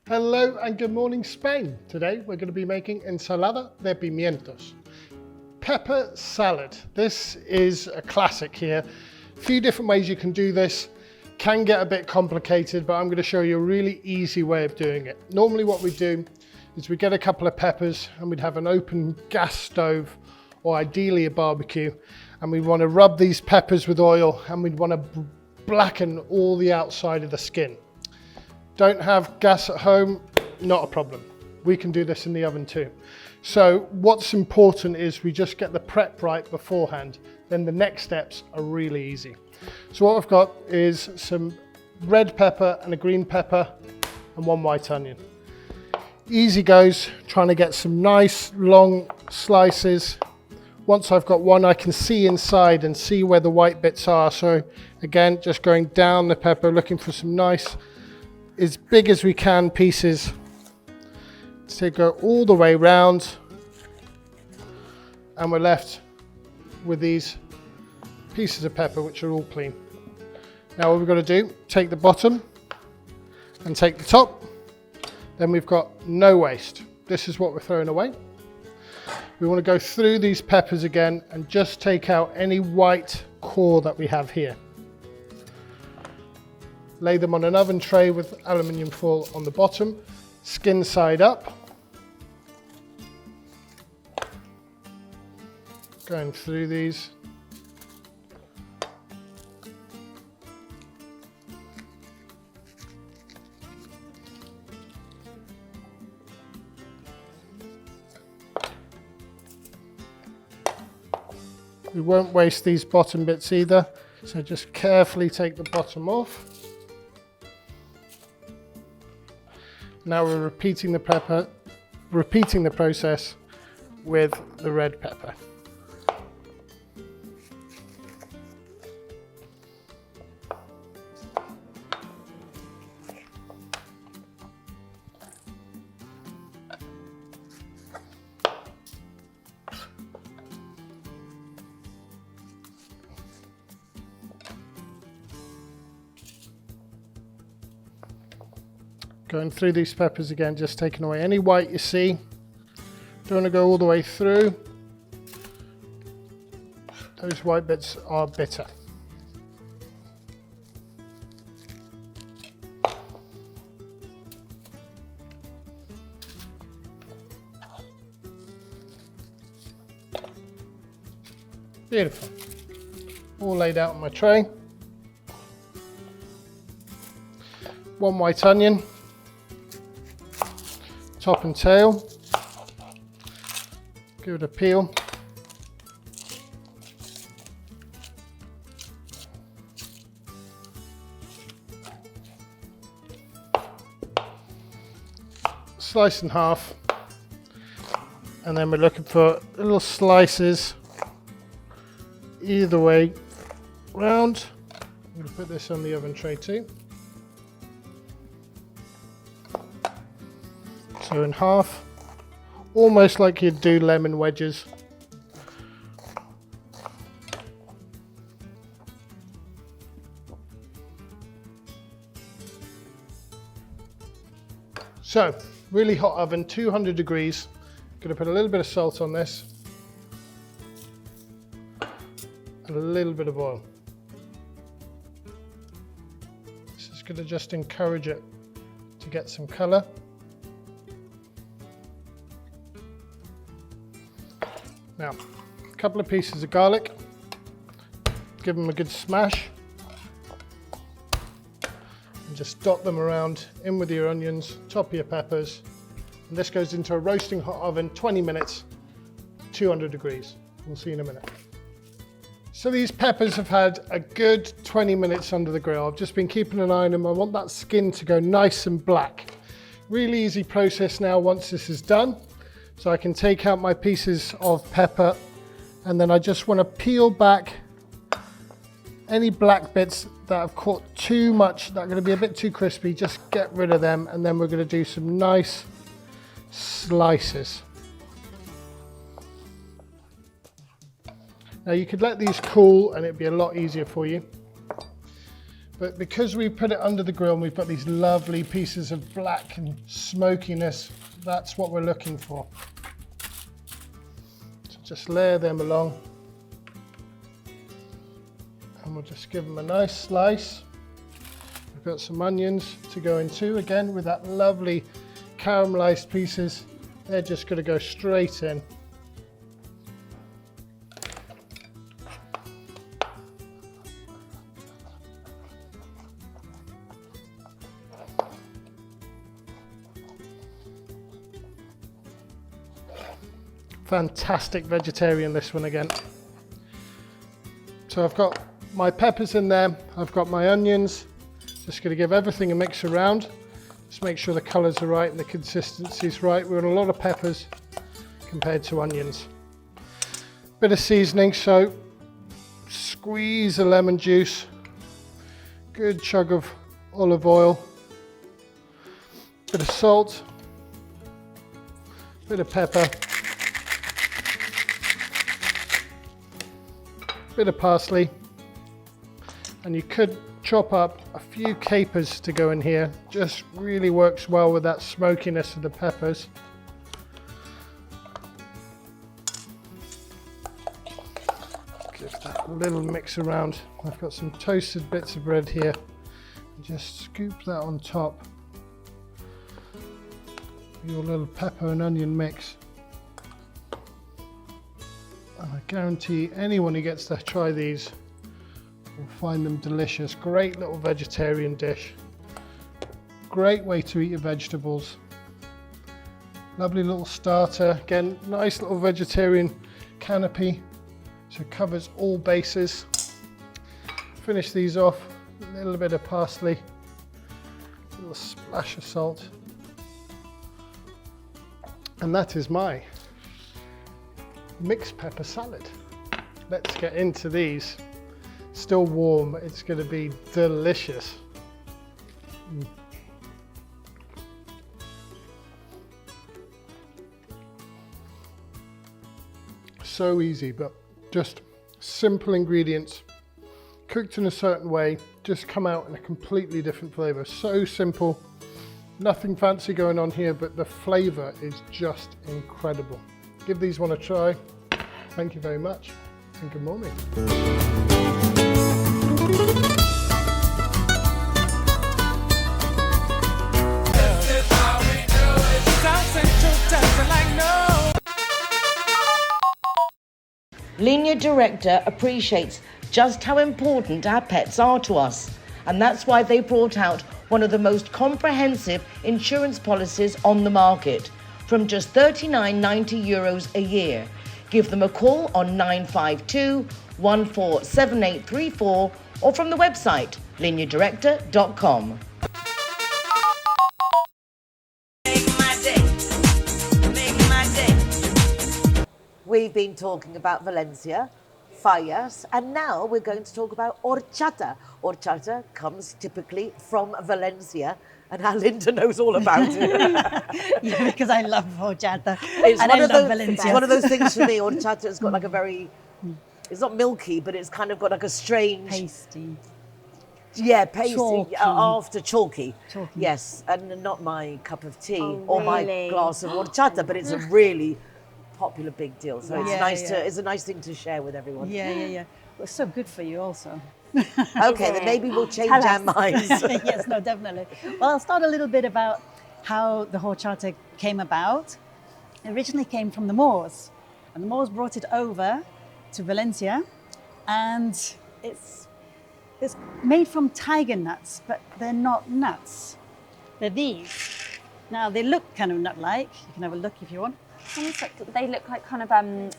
Hello and good morning, Spain. Today we're going to be making ensalada de pimientos. Pepper salad. This is a classic here. A few different ways you can do this. Can get a bit complicated, but I'm going to show you a really easy way of doing it. Normally what we do is we get a couple of peppers and we'd have an open gas stove or ideally a barbecue, and we'd want to rub these peppers with oil and we'd want to blacken all the outside of the skin. Don't have gas at home, not a problem. We can do this in the oven too. So what's important is we just get the prep right beforehand. Then the next steps are really easy. So what I've got is some red pepper and a green pepper and 1 white onion. Easy goes, trying to get some nice long slices. Once I've got one, I can see inside and see where the white bits are. So again, just going down the pepper, looking for some nice, as big as we can pieces to go all the way round, and we're left with these pieces of pepper which are all clean. Now what we've got to do, take the bottom and take the top, then we've got no waste. this is what we're throwing away. We want to go through these peppers again and just take out any white core that we have here. Lay them on an oven tray with aluminium foil on the bottom, skin side up. Going through these. We won't waste these bottom bits either, so just carefully take the bottom off. Now we're repeating the process with the red pepper. Going through these peppers again, just taking away any white you see. Don't want to go all the way through. Those white bits are bitter. Beautiful. All laid out on my tray. One white onion. Top and tail, give it a peel. Slice in half, and then we're looking for little slices either way round. I'm going to put this on the oven tray too. So in half, almost like you'd do lemon wedges. So, really hot oven, 200 degrees. Going to put a little bit of salt on this. And a little bit of oil. This is going to just encourage it to get some colour. Now, a couple of pieces of garlic, give them a good smash, and just dot them around in with your onions, top of your peppers, and this goes into a roasting hot oven, 20 minutes, 200 degrees. We'll see you in a minute. So these peppers have had a good 20 minutes under the grill. I've just been keeping an eye on them. I want that skin to go nice and black. Really easy process now once this is done. So I can take out my pieces of pepper, and then I just want to peel back any black bits that have caught too much, that are going to be a bit too crispy. Just get rid of them, and then we're going to do some nice slices. Now you could let these cool and it'd be a lot easier for you. But because we put it under the grill and we've got these lovely pieces of black and smokiness, that's what we're looking for. So just layer them along. And we'll just give them a nice slice. We've got some onions to go into, again with that lovely caramelized pieces. They're just going to go straight in. Fantastic vegetarian, this one again. So I've got my peppers in there, I've got my onions. Just going to give everything a mix around. Just make sure the colours are right and the consistency's right. We're on a lot of peppers compared to onions. Bit of seasoning, so squeeze a lemon juice, good chug of olive oil, bit of salt, bit of pepper, bit of parsley, and you could chop up a few capers to go in here. Just really works well with that smokiness of the peppers. a little mix around. I've got some toasted bits of bread here. Just scoop that on top. Your little pepper and onion mix. And I guarantee anyone who gets to try these will find them delicious. Great little vegetarian dish. Great way to eat your vegetables. Lovely little starter. Again, nice little vegetarian canopy. So it covers all bases. Finish these off. A little bit of parsley. A little splash of salt. And that is my mixed pepper salad. Let's get into these. Still warm, it's going to be delicious. So easy, but just simple ingredients, cooked in a certain way, just come out in a completely different flavor. So simple, nothing fancy going on here, but the flavor is just incredible. Give these one a try. Thank you very much, and good morning. Linea Directa appreciates just how important our pets are to us, and that's why they brought out one of the most comprehensive insurance policies on the market, from just €39.90 a year. Give them a call on 952 147834 or from the website Minute.Directa.com. We've been talking about Valencia, Fallas, and now we're going to talk about orchata. Orchata comes typically from Valencia, and how Linda knows all about it. Yeah, because I love horchata. It's and one I of love those, Valencia. it's one of those things for me. Horchata has got like a very, it's not milky, but it's kind of got like a strange, Pasty. yeah, pasty Chalky. after chalky. Chalky. Yes, and not my cup of tea Oh, or my really? glass of horchata, but it's a really popular big deal. So it's Yeah, nice yeah. it's a nice thing to share with everyone. Yeah. Well, it's so good for you also. Okay, then maybe we'll change Tell our us. minds. Yes, no, definitely. Well, I'll start a little bit about how the horchata came about. It originally came from the Moors, and the Moors brought it over to Valencia, and it's made from tiger nuts, but they're not nuts. They're these. Now, they look kind of nut-like. You can have a look if you want. Almost like they look like kind of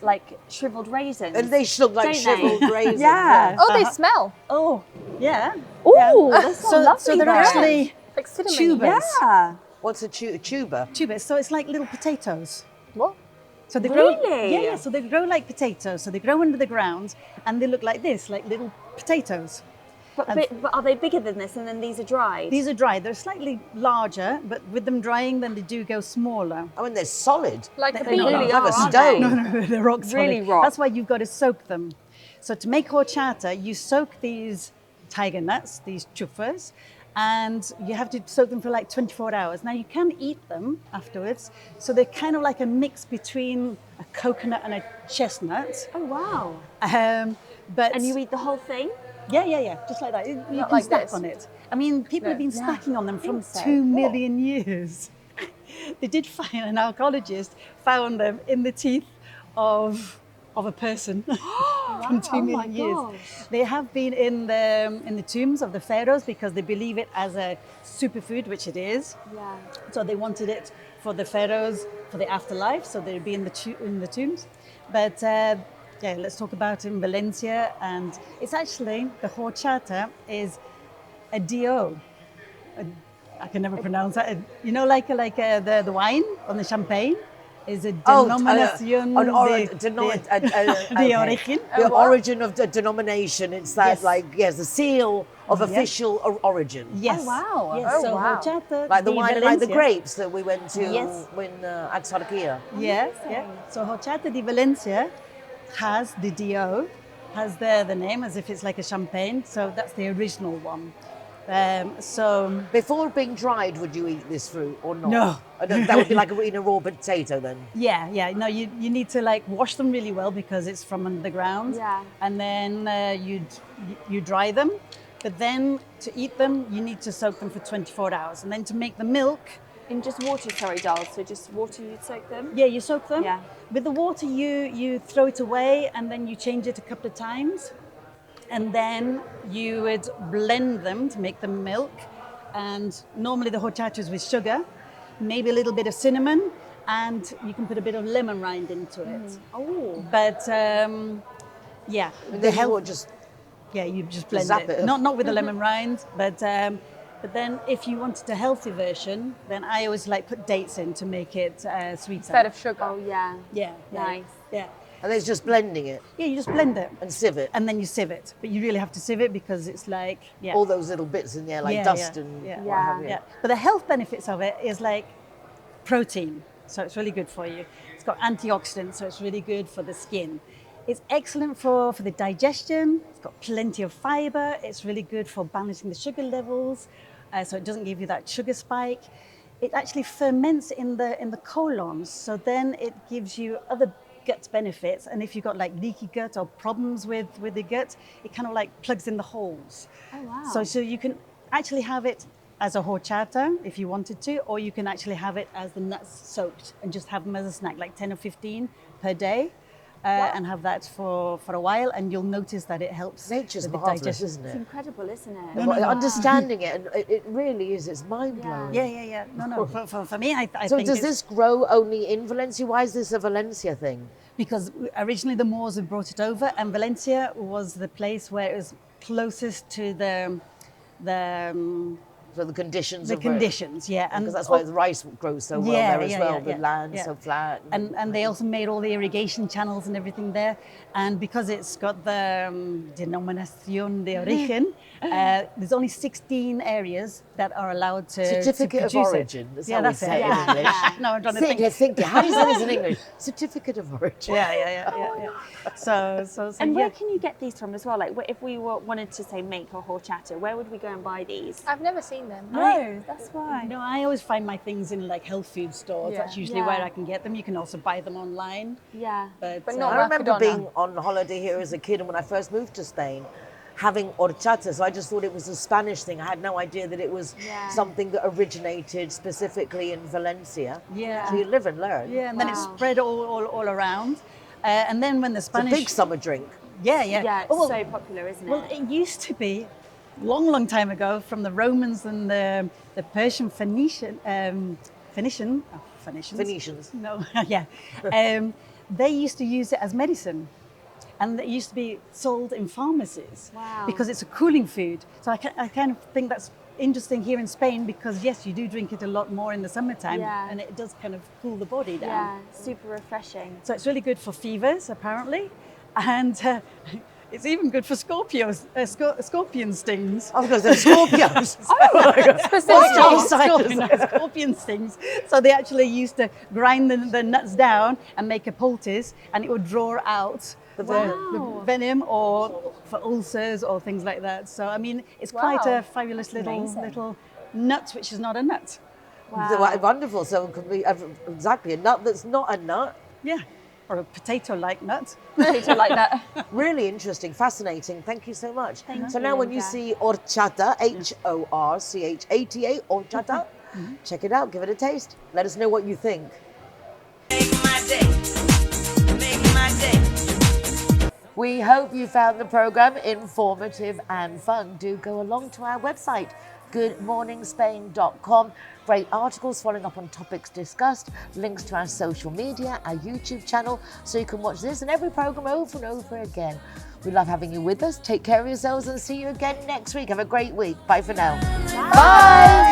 like shriveled raisins. And they look like Don't shriveled they? raisins. Yeah. Oh, they smell. Oh, yeah. Ooh, Yeah. that's so lovely. So they're though. actually Like cinnamon. tubers. Yeah. What's a tuber? Tubers. So it's like little potatoes. What? So they grow. Really? Yeah. So they grow like potatoes. So they grow under the ground, and they look like this, like little potatoes. But are they bigger than this? And then these are dried. These are dried. They're slightly larger, but with them drying, then they do go smaller. I mean, they're solid. Like They a bean. really like are, a aren't stone. they? No, they're rock solid. Really rock. That's why you've got to soak them. So to make horchata, you soak these tiger nuts, these chufas, and you have to soak them for like 24 hours. Now you can eat them afterwards, so they're kind of like a mix between a coconut and a chestnut. Oh wow. But And you eat the whole thing? yeah, just like that. You can like stack this. on it. I mean, people have been stacking on them from think so. 2 million years. They did find, an archaeologist found them in the teeth of a person from 2 million years. gosh. They have been in the tombs of the pharaohs because they believe it as a superfood, which it is. Yeah. So they wanted it for the pharaohs for the afterlife, so they'd be in the tombs. But yeah, let's talk about in Valencia, and it's actually the horchata is a DO. I can never pronounce that. You know, like the wine on the champagne is a denominación de origen. The origin of the denomination. It's that Yes. the seal of official origin. Yes. Oh, wow. Yes. Oh, so wow. horchata Like the de wine and like the Valencia. grapes that we went to Yes. when Axarquia. Yes, yeah. So horchata de Valencia has the DO, has the name as if it's like a champagne. So that's the original one. So Before being dried, would you eat this fruit or not? No. That would be like eating a raw potato then. yeah, no, you need to like wash them really well because it's from underground. Yeah. And then you dry them, but then to eat them, you need to soak them for 24 hours. And then to make the milk, In just water, sorry, dolls. So just water, you soak them? yeah, you soak them. Yeah. With the water, you throw it away and then you change it a couple of times. And then you would blend them to make the milk. And normally the horchata is with sugar, maybe a little bit of cinnamon, and you can put a bit of lemon rind into it. Oh. But yeah, The hell just yeah, you just blend zap it. Not with the lemon rind, but then if you wanted a healthy version, then I always like put dates in to make it sweeter. Instead of sugar. Oh, yeah. Yeah, Nice. Yeah. and it's just blending it Yeah, you just blend it and sieve it. and then you sieve it. But you really have to sieve it because it's like, yeah. All those little bits in there, like Yeah, dust yeah, and yeah. what Yeah. have you. Yeah. But the health benefits of it is like protein. So it's really good for you. It's got antioxidants, so it's really good for the skin. It's excellent for the digestion. It's got plenty of fiber. It's really good for balancing the sugar levels. So it doesn't give you that sugar spike. It actually ferments in the colons. So then it gives you other gut benefits. And if you've got like leaky gut or problems with the gut, it kind of like plugs in the holes. Oh, wow. So you can actually have it as a horchata if you wanted to, or you can actually have it as the nuts soaked and just have them as a snack, like 10 or 15 per day. And have that for a while, and you'll notice that it helps Nature's with the marvellous, digestion. isn't It's it? incredible, isn't it? Understanding it, and it really is, it's mind-blowing. Yeah. No. For me, I So think does it's this grow only in Valencia? Why is this a Valencia thing? because originally the Moors had brought it over, and Valencia was the place where it was closest to the So the conditions the of conditions, yeah, and because that's why the rice grows so well there as well. The land's so flat. And they also made all the irrigation channels and everything there. And because it's got the denominación de origen, there's only 16 areas that are allowed to Certificate of produce origin. It. That's Yeah, how we that's say it. it in English. No, I'm trying to Think. How do you say this in English? Certificate of origin. Yeah. So And yeah. where can you get these from as well? Like, if we wanted to say make a horchata, where would we go and buy these? I've never seen them. No, that's why. No, I always find my things in like health food stores. Yeah. That's usually Yeah. where I can get them. You can also buy them online. Yeah. But not I remember Mercadona. being on holiday here as a kid, and when I first moved to Spain, having horchata. So I just thought it was a Spanish thing. I had no idea that it was something that originated specifically in Valencia. Yeah. So you live and learn. Yeah, and then it spread all around. And then when the It's a Spanish... big summer drink. Yeah. Yeah, it's Oh, so popular, isn't it? Well, it used to be, long time ago, from the Romans and the Persian Phoenicians. No, yeah. They used to use it as medicine. And it used to be sold in pharmacies. Wow. Because it's a cooling food. So I kind of think that's interesting here in Spain because, yes, you do drink it a lot more in the summertime. Yeah. And it does kind of cool the body down. Yeah, super refreshing. So it's really good for fevers, apparently. And it's even good for scorpion stings. I was going to say Scorpios. Scorpion stings. So they actually used to grind the nuts down and make a poultice, and it would draw out the venom, or for ulcers or things like that. So I mean, it's quite a fabulous little nut, which is not a nut. Wow. Wonderful. So it could be exactly a nut that's not a nut. Yeah. Or a potato-like nut. Potato like that. Really interesting, fascinating. Thank you so much. Thank so you, now when you Linda. see horchata, Horchata, horchata, check it out, give it a taste. Let us know what you think. Make my day. Make my day. We hope you found the program informative and fun. Do go along to our website, goodmorningspain.com. Great articles following up on topics discussed, links to our social media, our YouTube channel, so you can watch this and every program over and over again. We love having you with us. Take care of yourselves and see you again next week. Have a great week. Bye for now. Bye.